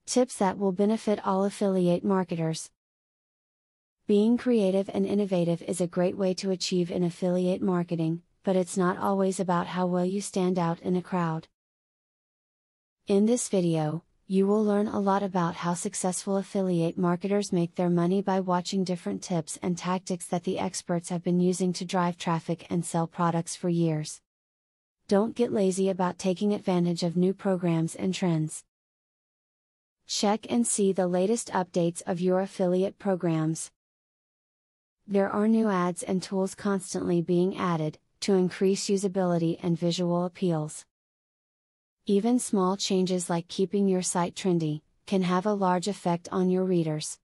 Tips that will benefit all affiliate marketers. Being creative and innovative is a great way to achieve in affiliate marketing, but it's not always about how well you stand out in a crowd. In this video, you will learn a lot about how successful affiliate marketers make their money by watching different tips and tactics that the experts have been using to drive traffic and sell products for years. Don't get lazy about taking advantage of new programs and trends. Check and see the latest updates of your affiliate programs. There are new ads and tools constantly being added, to increase usability and visual appeals. Even small changes like keeping your site trendy, can have a large effect on your readers.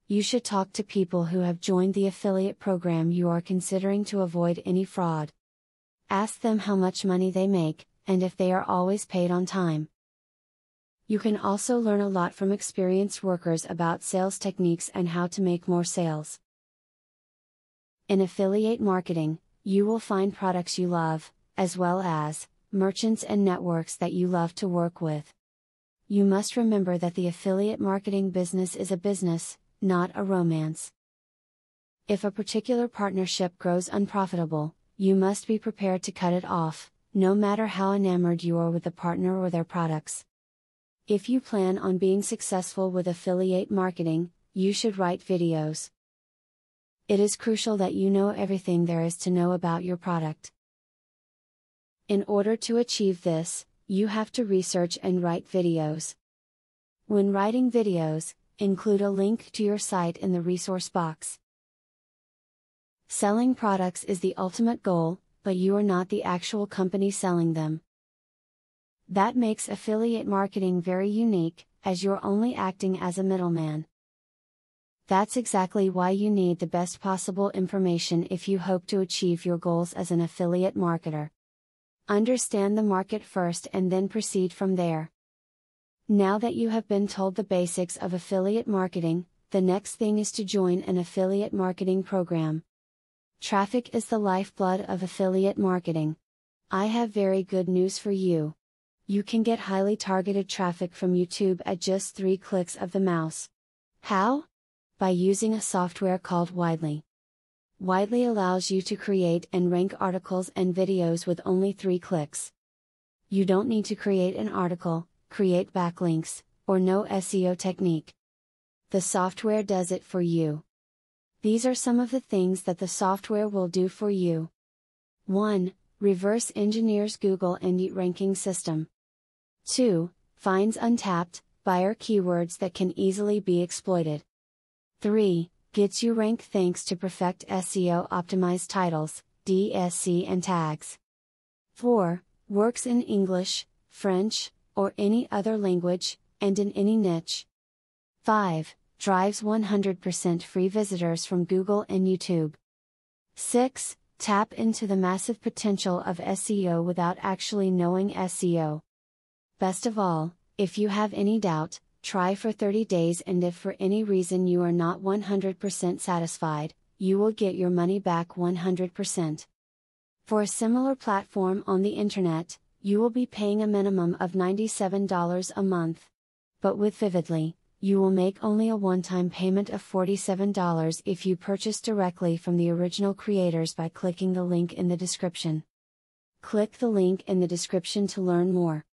You should talk to people who have joined the affiliate program you are considering to avoid any fraud. Ask them how much money they make, and if they are always paid on time. You can also learn a lot from experienced workers about sales techniques and how to make more sales. In affiliate marketing, you will find products you love, as well as merchants and networks that you love to work with. You must remember that the affiliate marketing business is a business, not a romance. If a particular partnership grows unprofitable, you must be prepared to cut it off, no matter how enamored you are with the partner or their products. If you plan on being successful with affiliate marketing, you should write videos. It is crucial that you know everything there is to know about your product. In order to achieve this, you have to research and write videos. When writing videos, include a link to your site in the resource box. Selling products is the ultimate goal, but you are not the actual company selling them. That makes affiliate marketing very unique, as you're only acting as a middleman. That's exactly why you need the best possible information if you hope to achieve your goals as an affiliate marketer. Understand the market first and then proceed from there. Now that you have been told the basics of affiliate marketing, the next thing is to join an affiliate marketing program. Traffic is the lifeblood of affiliate marketing. I have very good news for you. You can get highly targeted traffic from YouTube at just 3 clicks of the mouse. How? By using a software called Widely. Widely allows you to create and rank articles and videos with only 3 clicks. You don't need to create an article, create backlinks, or know SEO technique. The software does it for you. These are some of the things that the software will do for you. 1. Reverse engineers Google Indie ranking system. 2. Finds untapped buyer keywords that can easily be exploited. 3. Gets you ranked thanks to perfect SEO optimized titles, DSC and tags. 4. Works in English, French, or any other language, and in any niche. 5. Drives 100% free visitors from Google and YouTube. 6. Tap into the massive potential of SEO without actually knowing SEO. Best of all, if you have any doubt, try for 30 days, and if for any reason you are not 100% satisfied, you will get your money back 100%. For a similar platform on the internet, you will be paying a minimum of $97 a month. But with Vividly, you will make only a one-time payment of $47 if you purchase directly from the original creators by clicking the link in the description. Click the link in the description to learn more.